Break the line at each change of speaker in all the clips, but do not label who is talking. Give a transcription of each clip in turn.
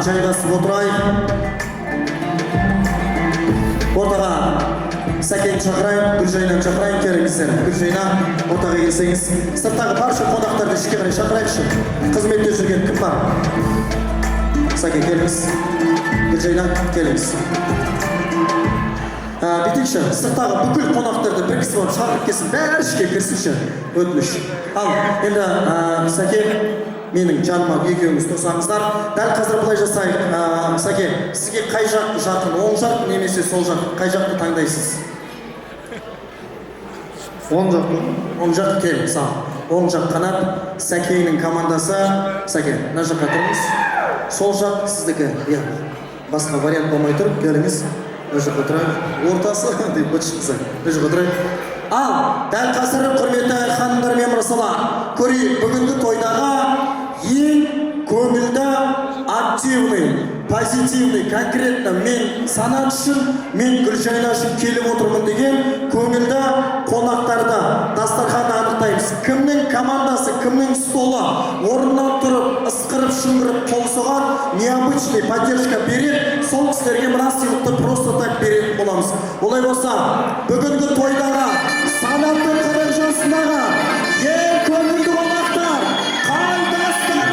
жайғасып отырайық. Ортаға Сәкен шақырайын, Гүлжайнаны шақырайын, келіңіздер. Гүлжайна, ортаға келсеңіз. Сырттағы барша қонақтарды ішке қарай шақырайықшы. Қызметте жүрген кім бар? Сәкен, келіңіз. Гүлжайна, келіңіз. Бетейікші, сырттағы бүкіл қонақтарды бір кісі болып шақырып келсін, бәрі ішке кірсінші, өтініш. Ал, енді Сәкен, менің жаныма екеуіңіз тұрсаңыздар. Дәл қазір бұлай жасайық. Сәкен, сізге қай жақ жақын, оң жақ немесе сол жақ, қай жақты таңдайсыз?
Оң жақ.
Оң жақ, кел, сау. Оң жақ қанат, Сәкеннің командасы. Сәкен, мына жаққа тұрыңыз. Сол жақ сіздікі. Басқа вариант болмай тұр, келіңіз. Мына жаққа тұрайық. Ортасы деп бытшықса. Мына жаққа тұрайық. Ал, дәл қазір құрметті ханымдар мен мырзалар, көрейік бүгінгі тойдағы ең көңілді, активный, позитивный, конкретно мен санат үшін, мен Гүлжайна үшін келіп отырмын деген көңілді қонақтарды дастарханды анықтаймыз. Кімнің командасы, кімнің столы орнынан тұрып, ысқырып, шыңғырып, қол соғады, необычный поддержка береді, сол кісілерге мына сыйлықты просто так беретін боламыз. Олай болса, бүгінгі тойдағы санатты қырық жасындағы ең көңілді қонақтар қайдастар?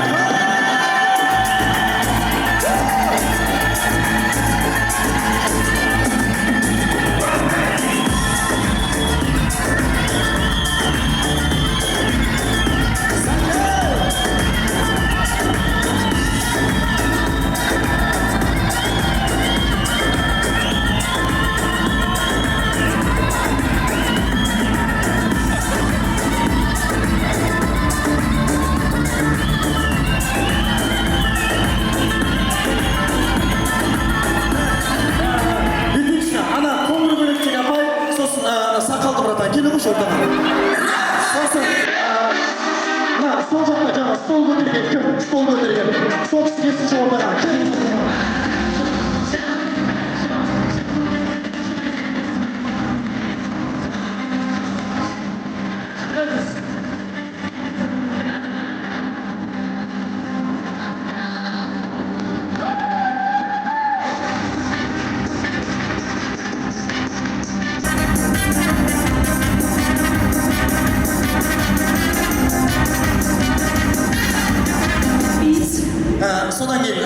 Содан кейін,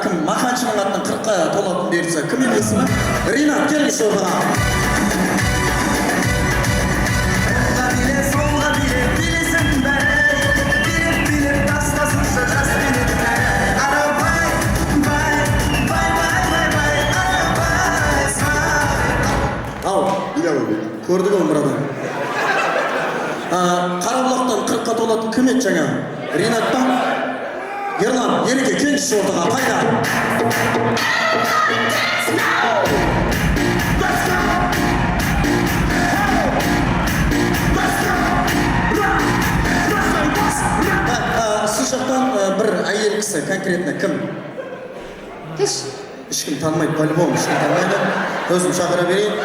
кім Маханшының атын 40-қа толатын берді, кім емесің? Ринат, келіңіз ордаға. Қолға биле, солға биле, билесің бәрі, билеп тастасыншы жас билетіне. Арабай, бай, бай, бай, бай, бай, арабай, сай. Ау, көрді ғой мұрадан. Қарабұлақтан 40-қа толатын кім еді жаңа? Ринат па? Ерлан, ереке, келші ортаға, қайда? Сіз жақтан бір әйел кісі, конкретно кім? Ешкім танымайды, по-любому, ешкім танымайды. Өзім шақыра берейін.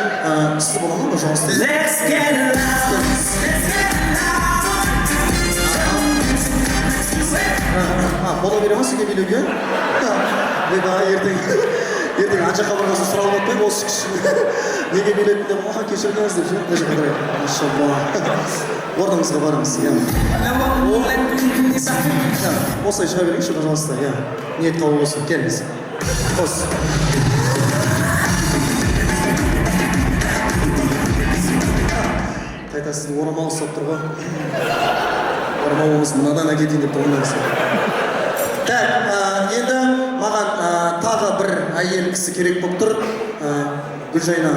Сіз бола ма, жұмыс істейсіз? Let's get it out, let's get it out. Бола бере ма сізге билеуге? Ертең анша қабырғасын сұралып отпай, осы кіші неге биледі деп, оға кешіріңіз деп жүріп, мына жаққа қарайық. Машалла. Орныңызға барыңыз. Осылай шыға беріңізші, пожалуйста. Ниет қабыл болсын. Келіңіз. Қос. Қайта сіздің орамалы ұстап тұр ғой. Орамалыңыз мынадан әкетейін деп тұрғындаңыз. Так, енді маған тағы бір әйел кісі керек болып тұр. Гүлжайна,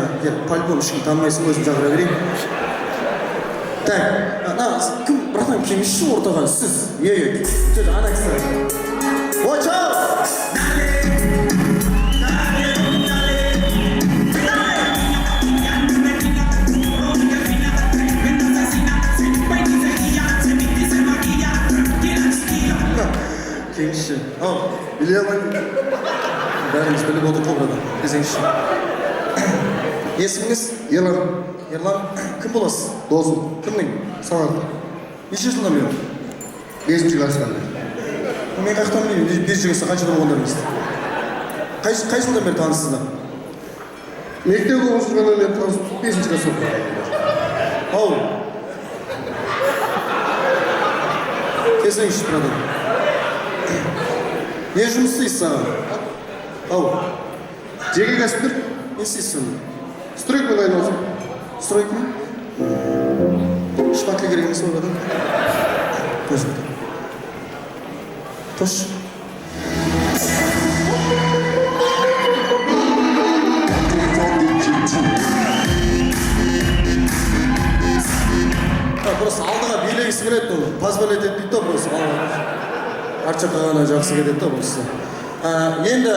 по-любому ешкім танымайсың, өзім жағыра берейін. Так, кім, братан, келіңізші ортаға, сіз. Сөз, ана кісі. Очау! Келіңізші. Біле алмаймын. Бәріміз біліп отыр қобырада. Кезеңші. Есіміңіз?
Ерлан.
Ерлан, кім боласыз?
Досым.
Кімнің?
Санат.
Неше жылдан бері?
5-ші класстан.
Мен қаяқтан білейін, 5 жігісі қаншада болғандарыңыз? қай жылдан бері танысыздар?
Мектеп оқып жүргеннен бері танысып 5-ші класс оқыдым.
Ау. Келсеңізші бір адам. Не жұмыс істейсіз саған? Ау.
Жеке кәсіпкер.
Не істейсіз сонда?
Стройкамен айналысып.
Стройка ма? Шпатлы керек емес ол адам. Қош. Қош. Просто алдыға билегісі келеді, ол позволить етпейді да, просто арт жаққа ғана жақсы келеді да, просто. Енді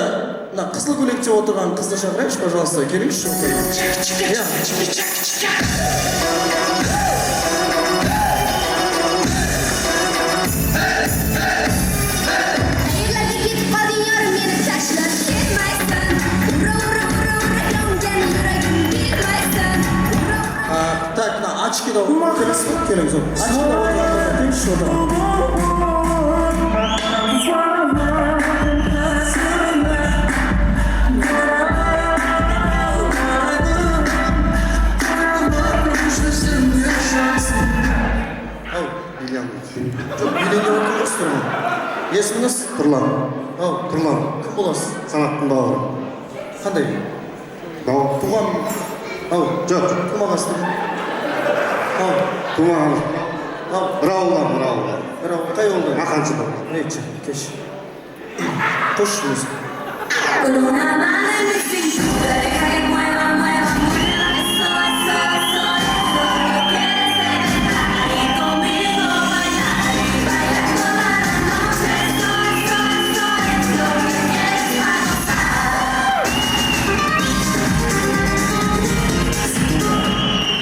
қызыл көйлекте отырған қызды шақырайықшы, пожалуйста, келіңізші. Так, очкида келіңіз бе? Келіңіз бе? Очкида отырған келіңізші отырған. Үйлене отырыңыз тұрмын. Есіміңіз?
Тұрлан.
Ау,
Тұрлан.
кім боласыз?
Санаттың бауыры.
Қандай? Туған... Ау,
Жоқ.
кім ағасының? Ау,
Туған.
ау,
Бір ауылдан.
бір ау, қай олды?
Ақаншыдан.
Нетші, кеш. Қош өзі.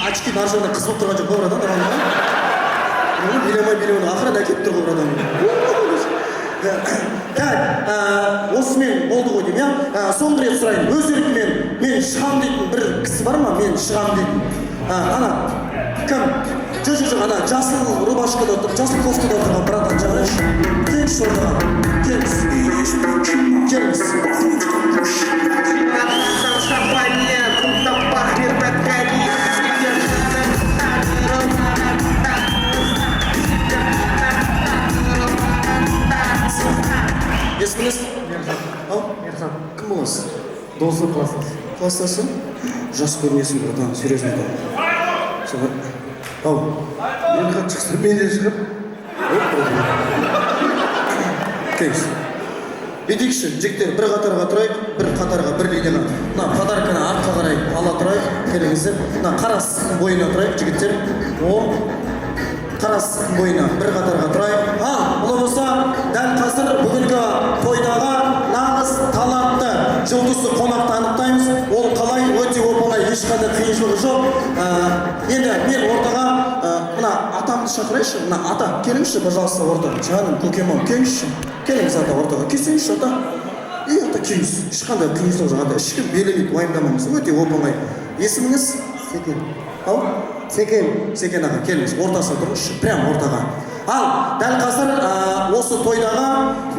Очки нар жағында қыз болып тұрған жоқ бұл адам да. Оны билемей ақырын әкеп тұр бұл адам. Так, осымен болды ғой деймін, иә? Соңғы рет сұрайын, өз еркімен мен шығам дейтін бір кісі бар ма? Мен шығам дейтін. Ана, кім? Жоқ, ана жасыл рубашкада отыр, жасыл кофтада отырған братан жағайшы. Келіңізші ордаға, келіңіз. Есіміңіз?
Мерхан.
Ау?
Мерхан.
Кім боласыз?
Досы класстас.
Класстасың? Жас көрінесің, братан, серьезно. Ау?
Мерхан шықса, мен де шығып.
Келіңіз. Бедекші, жігіттер, бір қатарға тұрайық, бір қатарға, бір линияға. Мына подарканы артқа қарай ала тұрайық, келіңіздер. Мына қара сыздың бойына тұрайық, жігіттер. Қара сыздың бойына бір қатарға тұрайық. Ал, ұлы болса, дәл қазір бүгінгі тойдағы нағыз талантты жұлдызды қонақты анықтаймыз. Ол қалай өте оп-оңай, ешқандай қиыншылығы жоқ. Енді мен ортаға мына атамды шақырайыншы. Мына ата, келіңізші, пожалуйста, ортаға. Жаным, көкем-ау, келіңізші. Келіңіз ата ортаға. Келсеңізші ата. Ата, келіңіз. Ешқандай қиыншылық жоқ ата. Ешкім белемейді, уайымдамаңыз. Өте оп-оңай. Есіміңіз?
Секен.
Ау?
Секен.
Секен аға, келіңіз. Ортасына тұрыңызшы, прям ортаға. Ал, дәл қазір осы тойдағы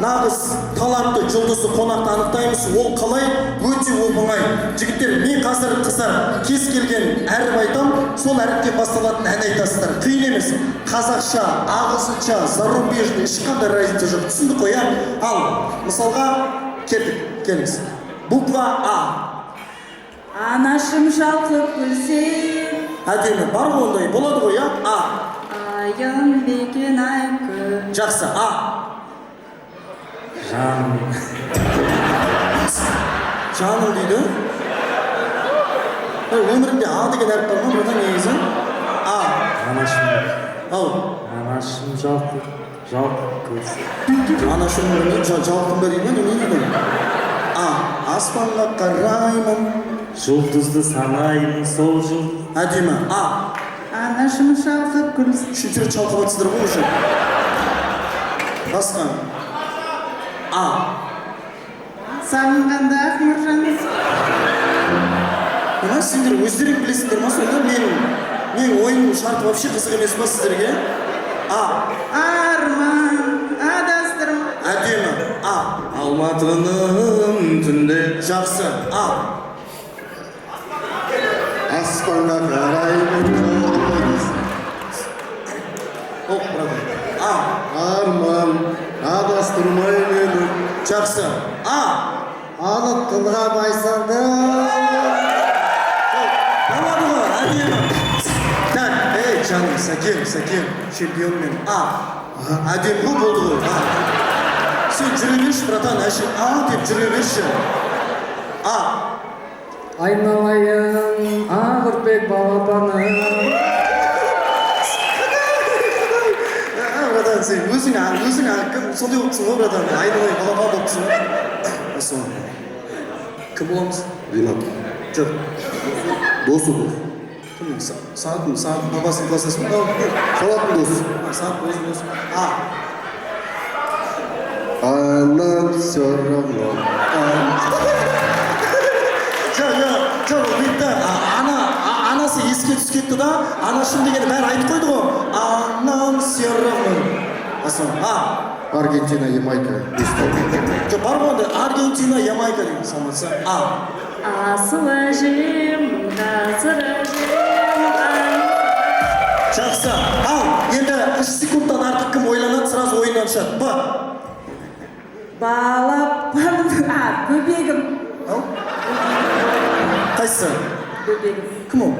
нағыз талантты жұлдызды қонақты анықтаймыз. Ол қалай? Өте оп-оңай. Жігіттер, мен қазір қыздар кез келген әріп айтам, сол әріптен басталатын ән айтасыздар. Қиын емес. Қазақша, ағылшынша, зарубежный, ешқандай разница жоқ. Түсіндік қой, иә? Ал, мысалға, келіңіз. Буква А.
Анашым жалқып күлсе,
Әдемі, бар ғой ондай, болады ғой, иә? А.
айым бекен айкы.
Жақсы, А.
Жаным.
Жаным дейді. Өмірінде А деген әріп бар ма, бұдан негізі? А.
Анашым.
Ау.
Анашым жалқып көрсе.
Анашым жалқым ба дейді, не дейді? А. Аспанға қараймын.
Жұлдызды санаймын сол жұлдыз.
Әдемі, А.
Анашым жалқып күлсе.
Үшінші рет шалқып атсыздар ғой уже. Басқа. А.
Сағынғанда ақмұржан.
Мына сендер өздерің білесіңдер ма сонда? Мен ойынның шарты вообще қызық емес па сіздерге? А.
Арман, адастырма.
Әдемі. А. Алматының түнде Жақсы. А.
Аспанға қараймын жолыңыз.
Оқ, брат. А.
Арман, адастырмай мені.
Жақсы. А.
Алып қылға байсалды.
Болады ғой, әдемі. Так, ей, жаным, сәкем, чемпионмен. А. Әдемі ғой болды ғой. А. Сен жүре берші, братан, әші. А деп жүре берші. А.
Айналайын, Ақырбек балапаным.
Братан, сен өзің кім сондай болыпсың ғой, братан. Айналай, балапан болыпсың ғой. Осы. Кім боламыз?
Ринат.
Жоқ.
Досы дос.
Кім? Сағаттың бабасын кластасың ба?
Салатын дос.
Сағат өзің дос. А.
Анам все равно.
Жоқ, бетті. Анасы еске түсіп кетті да, анашым дегені бәрі айтып қойды ғой. Анам все равно. Асан. А.
Аргентина, Ямайка.
Жоқ, бар ғой онда Аргентина, Ямайка деген салматса. А.
Асыл әжем, ғасыр әжем.
Жақсы. Ал, енді 3 секундтан артық кім ойланады, сразу ойыннан шығады. Ба.
Балапаным. Бөбегім.
Ау? Қайсысы?
Бөбегім.
Кім ол?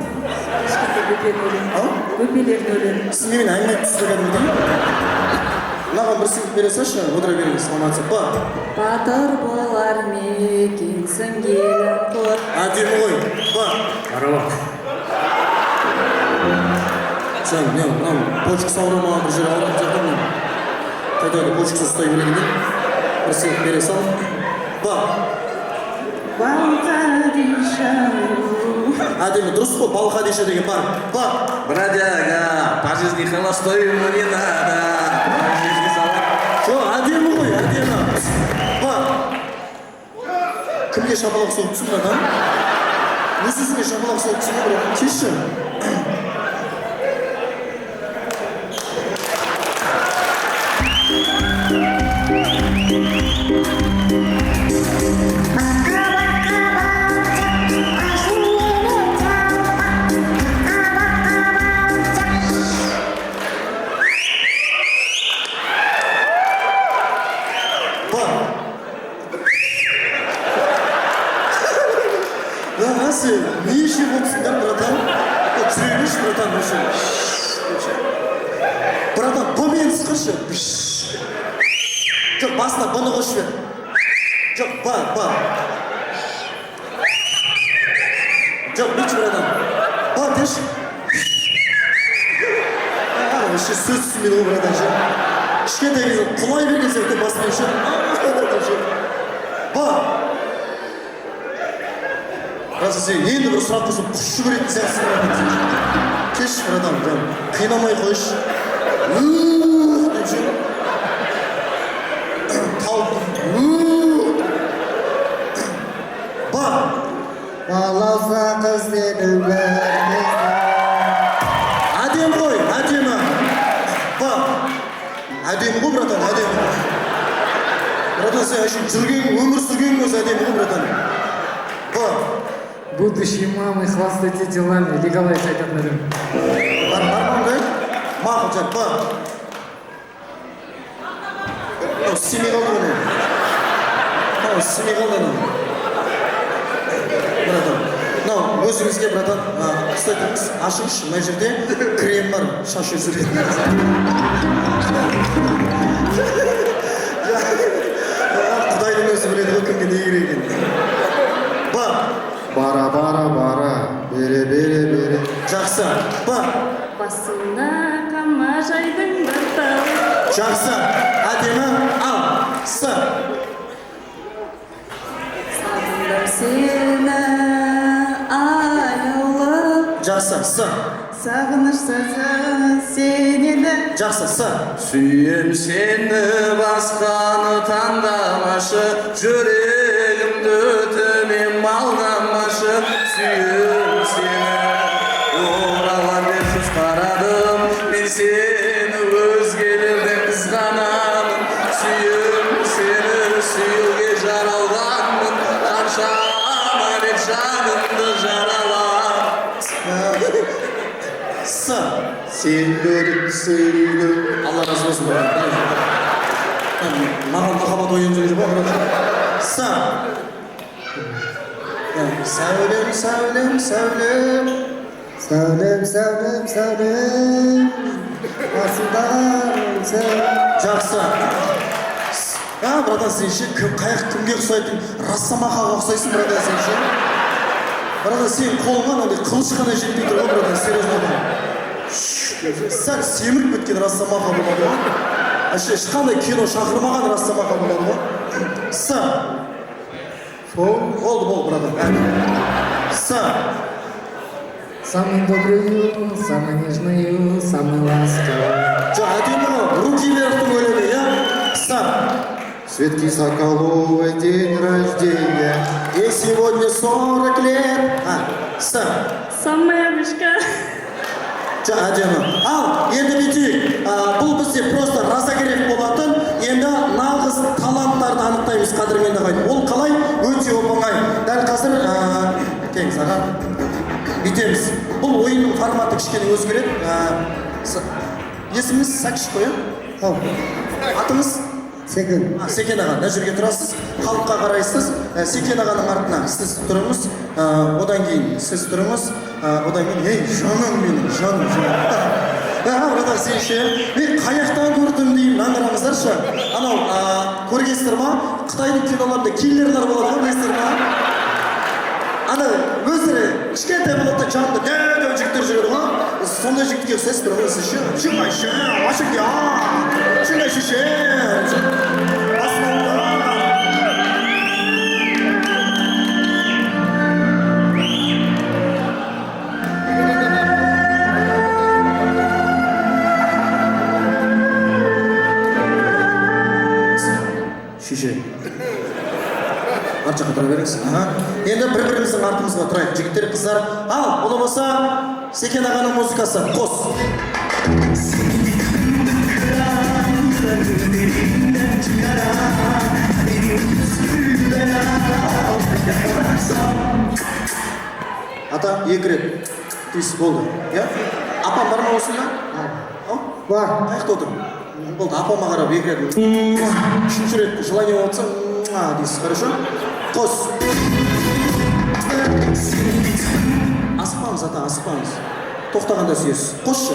Ешкенде бөбегім өлең.
Ау?
Бөбелердің өлең.
Сіз немен әңгіме түсті кәдімгідей? Мынаған бір секунд бере салшы, отыра беріңіз, саламатсыз. Ба.
Батыр болар мекенсің елім қор.
Әдемі ғой. Ба.
Қарабақ.
Сен, мынау почкасы ауырма, бір жері ауырып жатыр ма? Қайда почкасы ұстай береді де? Бір секунд бере сал. Ба.
Балқадиша.
Әдемі, дұрыс қой, Балқадиша деген бар. Ба.
Бродяга, по жизни холостой ему не надо. По жизни салат.
Жоқ, әдемі ғой, әдемі. Ба. Кімге шапалақ соғыпсың, братан? Өз-өзіңе шапалақ соғыпсың, братан? Кешші. Сен не еще болыпсыңдар, братан? Жүре берші, братан, өші. Братан, б-мен сықыршы. Жоқ, басына б-ны қошы бер. Жоқ, ба. Жоқ, бүйтші, братан. Ба деші. Өші сөз түсінмеді ғой, братан, ше. Кішкентай кезде құлай берген сияқты басымен ше. Ба. Расы сен енді бір сұрақ қосып құшы көретін сияқтысың, братан. Кеш, братан, қинамай қойшы. Деп жүр. Тауып. Ба.
Балауса қыз дедің бәрімізді.
Әдемі ғой, әдемі. Ба. Әдемі ғой, братан, әдемі. Братан, сен әшін жүрген, өмір сүрген өзі әдемі ғой, братан. Ба.
Будущей мамой хвастайте делами, Николай айтатын адам.
Бармам да? Мақыл жат, ба. Семей қалды ғой. Семей қалды ана. Братан. Мынау өзіңізге, братан, ұстайтыңыз, ашыңызшы, мына жерде крем бар, шаш өсіретін. Құдайдың өзі біледі ғой, кімге не керек екенін. Ба.
Бара, бере.
Жақсы. Ба.
Басына қама жайдың бір тау.
Жақсы. Әдемі. Ал. С.
Сағындым сені аяулы.
Жақсы. С.
Сағыныш сазы сенеді.
Жақсы. С.
Сүйем сені басқаны таңдамашы, жүрегімді өтінем алдамашы. Сүйем сені орала берсіз қарадым, мен сені өзгелерден қызғанамын. Сүйем сені сүйуге жаралғанмын, қанша
Сендірсің.
Алла разы болсын. Маған махаббат ойын жүріп жатыр. Са. Сәулем, сәулем, сәулем.
Сәулем, сәулем, сәулем. Асылдарың сәулем.
Жақсы. Братан, сен ше, кімге ұқсайтын? Росомахаға ұқсайсың, братан, сен ше. Братан, сен қолыңа андай қылыш қана жетпей тұр ғой, братан, серьезно адам. Сәл семіріп кеткен Росомаха болады ғой. Ешқандай кино шақырмаған Росомаха болады ғой. Са. Болды, братан. Са.
Самый добрый, самый нежный, самый ласковый.
Жоқ, әдемі ғой, руки вверхтің өлеңі, я? Са.
Светки Соколовой день рождения.
И сегодня 40 лет. Са.
Самая вышка.
Жоқ, әдемі. Ал, енді бүйтейік. Бұл бізде просто разогрев болатын. Енді нағыз таланттарды анықтаймыз қадірменді ағайын. Ол қалай? Өте оңай. Дәл қазір, кең саған. Бүйтеміз. Бұл ойынның форматы кішкене өзгереді. Есіміңіз Сәкіш қой, атыңыз?
Секен.
Секен аға, мына жерге тұрасыз, халыққа қарайсыз. Секен ағаның артына сіз тұрыңыз, одан кейін сіз тұрыңыз, одан кейін, ей, жаным менің, жаным. Братан, сен ше, мен қаяқтан көрдім деймін, аңғарамыздаршы. Анау, көргенсіздер ма? Қытайдың киноларында киллерлер болады ғой, білесіздер ма? Ана өздері кішкентай болады да жанында дәу жігіттер жүреді ғой. Сондай жігітке ұқсайсыздар ғой сіз ше. Шыңай ше, ашыңге шыңай ше. Шеше. Арт жаққа тұра беріңіз. Енді бір-біріміздің артымызға тұрайық. Жігіттер, қыздар. Ал, ол болса Секен ағаның музыкасы. Қос. Ата, екі рет. Түйіс болды. Апам бар ма осында?
Бар.
Қаяқта отыр? Болды, апама қарап екі рет. Үшінші рет желание болса, дейсіз, хорошо? Қос. Асықпаңыз, ата, асықпаңыз. Тоқтағанда сүйесіз. Қосшы.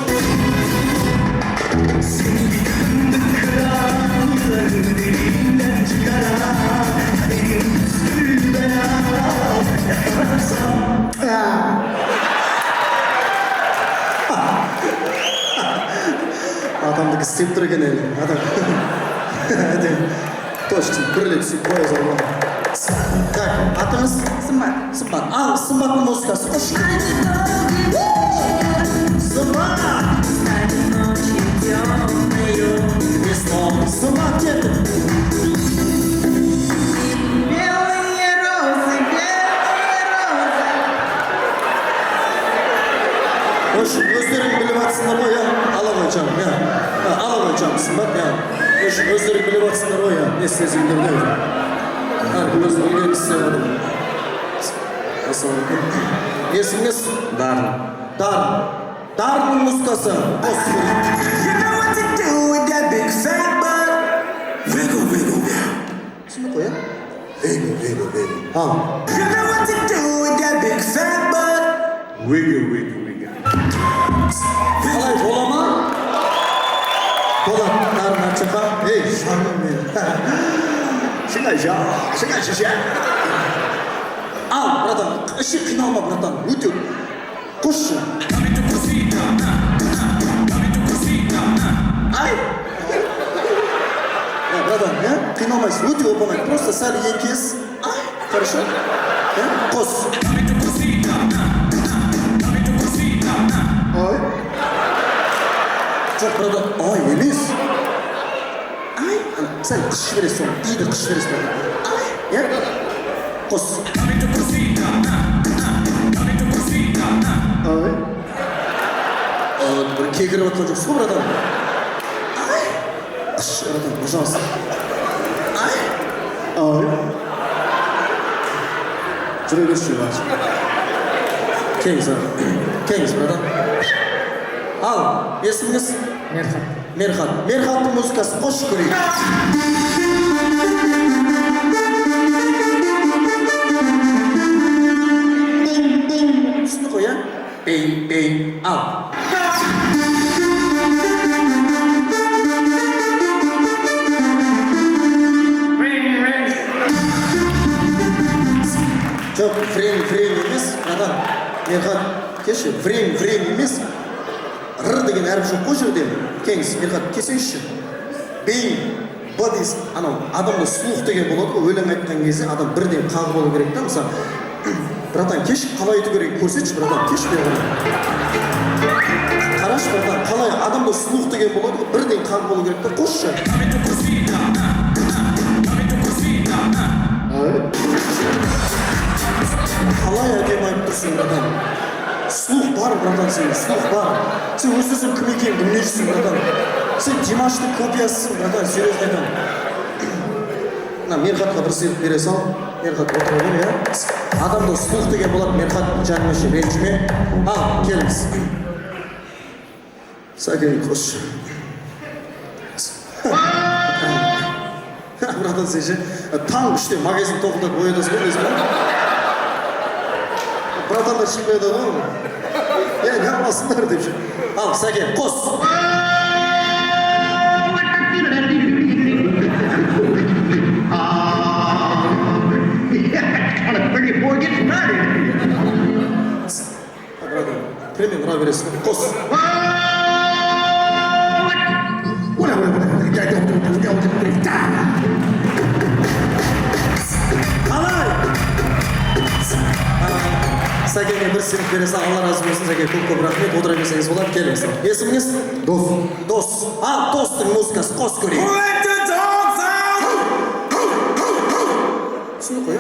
Атамдікі істеп тұр екен әлі. Точно, бірлеп сөйтіп қоя салған. Так, атыңыз? Сымбат. Сымбат. Ал, Сымбаттың музыкасы. Қош. Сымбат! Сымбат кетті.
Белые розы, белые розы.
Қош, өздерің біліп атсыңдар ғой, ала ғой жаным, ала ғой жаным, Сымбат, өздерің біліп атсыңдар ғой, не істесіңдер де. Әркім өз үйлерін істеп отыр. Ассалаумағалейкум. Есіміңіз? Дарын. Дарынның музыкасы. Қос. Түсінді қой, қалай, бола ма? Болады, Дарын Арчақа. Ей, жаным мен. Шыңай шеше. Ал, братан, іші қиналма, братан, өте. Қосшы. Ай! Братан, қиналмайсың, өте оп-оңай. Просто сәл еңкес. Ай, хорошо? Қос.
Ай.
Жоқ, братан, ай, емес. Ай, сәл қыш бересіз соны, иді қыш бересіз братан. Ай, қос.
Ай.
Бір кегіріп атқан жоқсыз ғой, братан. Ай, қыш, братан, пожалуйста. Ай. Жүре берші, братан. Кеңіз, братан. Ал, есіміңіз?
Мерхат.
Мерхат. Мерхаттың музыкасын қосып көрейік. Түсінді ғой, ә? Бей, ал. Жоқ, фрейм емес, братан. Мерхат, кеші, фрейм емес. Р деген әріп жоқ қой жерде. Кеңіз, Мерхат, кесеңізші. Бейін, бадис, анау, адамда сұлық деген болады ғой, өлең айтқан кезде адам бірден қағы болу керек та, мысалы. Братан, кеш, қалай ету керек, көрсетші, братан, кеш берген. Қараш, братан, қалай адамда сұлық деген болады ғой, бірден қағы болу керек та, қосшы. Қалай әдем айтып тұрсың, братан? Сұлық бар, братан, сен, сұлық бар. Сен өзіңсің кім екенін білмейсің, братан. Сен Димаштың копиясысың, братан, серьезно айтам. Мерхатқа бір сыйлық бере сал. Мерхат отыра бер, иә? Адамда сұлық деген болады, Мерхат жанымшы, ренжіме. Ал, келіңіз. Сәкен, қош. Братан, сен ше, таң үште магазин тоқылдап ойдасың ғой, өзің ба? Братандар шықпайды ғой. Не қыласыңдар деп ше. Ал, Сәкен, қос. Премиум ұра бересің, қос. Қалай? Сәкенге бір сыйлық бересің, Алла разы болсын, Сәкен, көп рахмет, отыра берсеңіз болады, келіңіз. Есіміңіз?
Дос.
Дос. Ал, достың музыкасы, қос көрейік. Түсінді қой,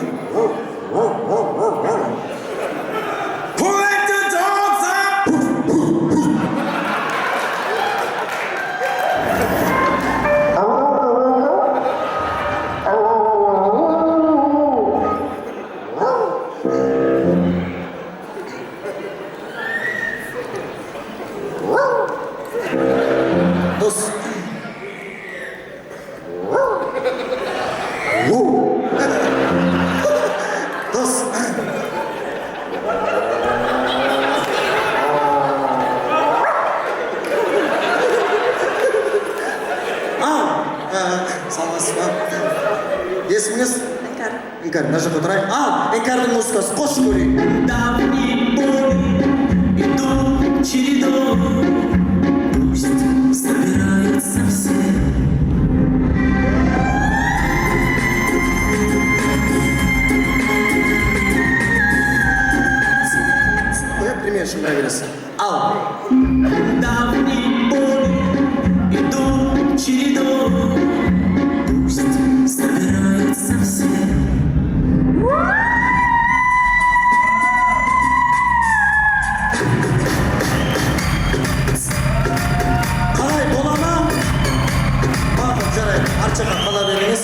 Дос. Дос. Саламатсыз ба? Есіміңіз?
Іңкәр.
Іңкәр, мына жаққа тұрайық. Ал, Іңкәрдің музыкасы қосып көрейік. Пример шымыра бересің. Ал. Қалай, бола ма? Бақыт, жарайды, арчаға қала беріңіз.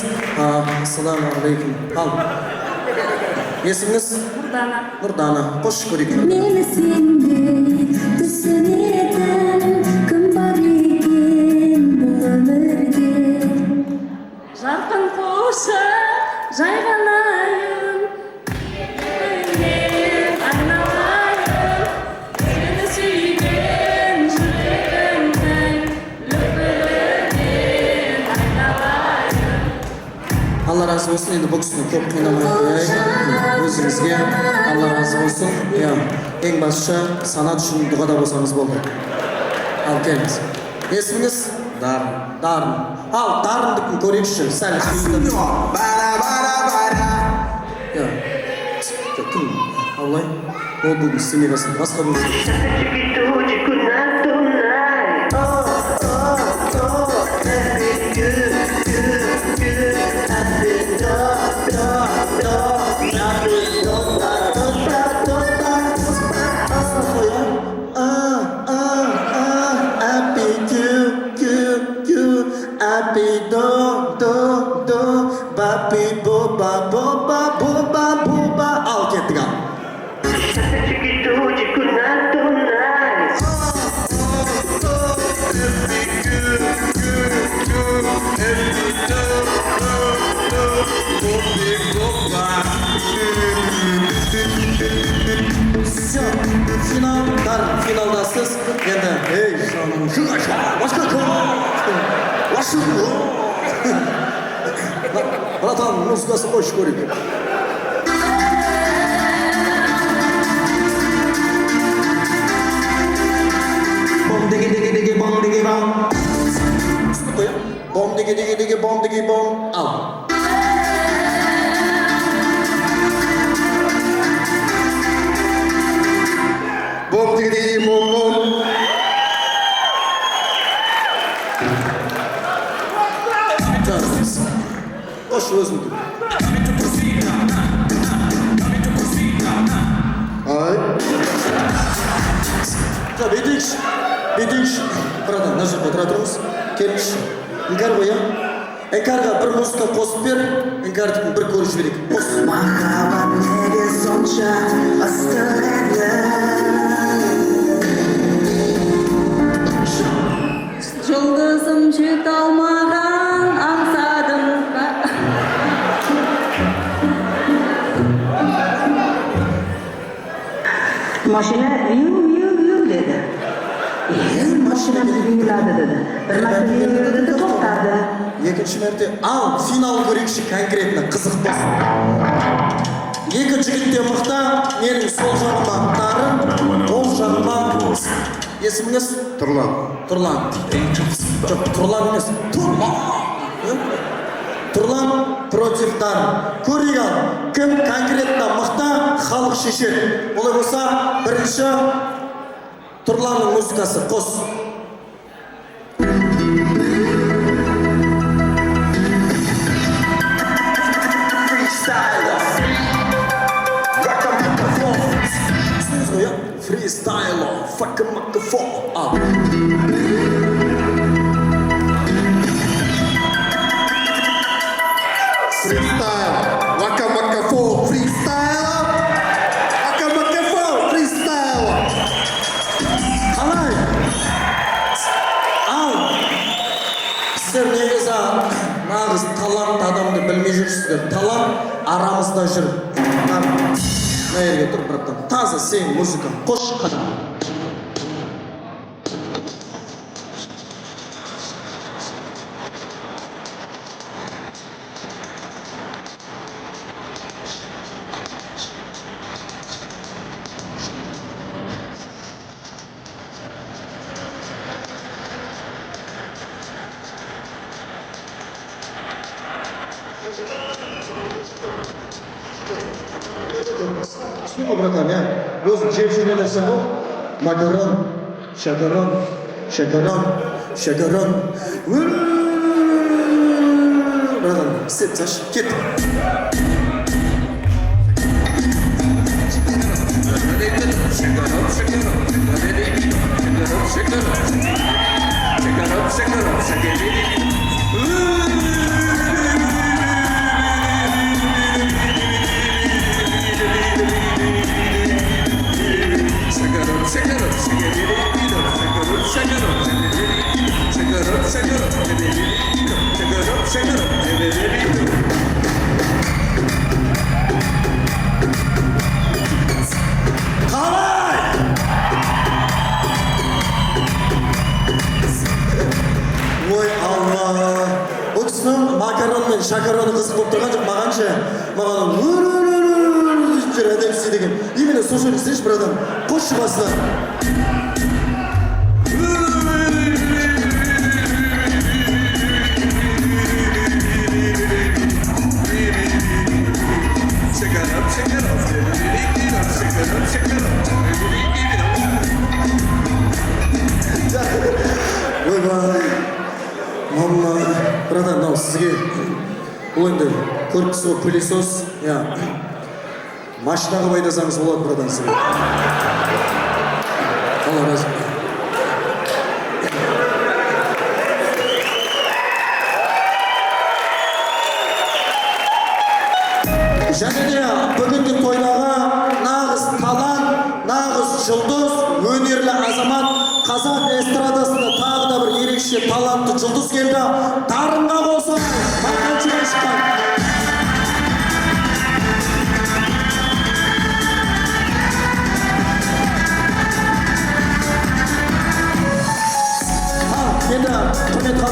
Ассаламағалейкум. Ал. Есіміңіз?
Нұрдана.
Нұрдана. Қош көрейік.
Мені сендей түсінетін кім бар екен бұл өмірде.
Жарқын қошы, жайғанайын. Өнер айналайын. Сені сүйген жүрегімнің лүпілінен айналайын.
Алла разы болсын, енді бұл кісіні көп қинамай қояйық. Өзіңізге Алла разы болсын. Ең басшы санат үшін дұғада болсаңыз болды. Ал, келіңіз. Есіміңіз?
Дарын.
Дарын. Ал, дарындықын көрейікші. Сәл қиынды. Кім? Аллай. Ол бүгін істемей басын. Басқа бүгін. Ал, кеттік ал. финалдасыз. Енді, ей, жаным, шыңаша, башқа кім? Лашу. Братан, музыкасын қойшы көрейік. Бом деге деге деге бом деге бом. Бом деге деге деге бом деге бом. Ал.
Бом деге бом бом.
Қош өзіңді.
Ай.
Бедейші. Братан, мына жаққа отыра тұрыңыз. Келіңізші. Іңкәр ғой, а? Іңкәрға бір музыка қосып бер, іңкәрдікін бір көріп жіберейік. Қос.
Махаббат неге сонша ыстық еді?
Жұлдызым жете алмаған аңсадым ба.
Машина виу деді. Машинамыз виулады деді. Бір мәрте виулады тоқтады.
Екінші мәрте, ал, финал көрейікші конкретно, қызық болсын. Екі жігітте мықта, менің сол жағыма тарым, ол жағыма есіміңіз?
Тұрлан.
Тұрлан. Жоқ, Тұрлан емес. Тұрлан против Тарым. Көрейік ал, кім конкретно мықта, халық шешеді. Олай болса, бірінші Тұрланның музыкасы қос. Freestyle, fuck a microphone.
Freestyle. Waka waka fo. Freestyle. Waka waka fo. Freestyle.
Қалай? Ал, сіздер негізі нағыз талант адамды білмей жүрсіздер. Талант арамызда жүр. Мына жерге тұр, братан. Таза сен музыка. Қош қадам. Түсініп братан, я өзің жеп жүргенерсің ғой. Макарон, шакарон, шакарон, шакарон. Братан, істеп тасташы, кет. Ой, Алла. Бұл кісінің макарон мен шакароны қызық болып тұрған жоқ, маған ше. Маған жүр әдем істей деген. Именно сол жерін істейші, братан. Қосшы басына. Ойбай, мама, братан, мынау сізге бұл енді көріп сол пылесос, машинаға байдасаңыз болады, братан, сізге. Алла разы. Және де бүгінгі тойдағы нағыз талант, нағыз жұлдыз, өнерлі азамат, қазақ эстрадасында тағы да бір ерекше талантты жұлдыз келді. Тарынға болсын, мақтаншыға шыққан.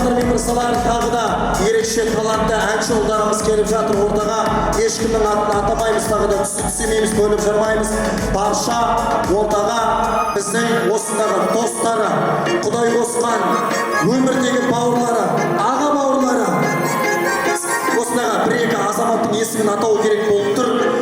достармен бір салайық, тағы да ерекше талантты әнші ұлдарымыз келіп жатыр ортаға. Ешкімнің атын атамаймыз, тағы да түсемейміз, бөліп жармаймыз. Барша ортаға біздің осындағы достары, Құдай қосқан өмірдегі бауырлары, аға бауырлары. Осындағы бір-екі азаматтың есімін атау керек болып тұр.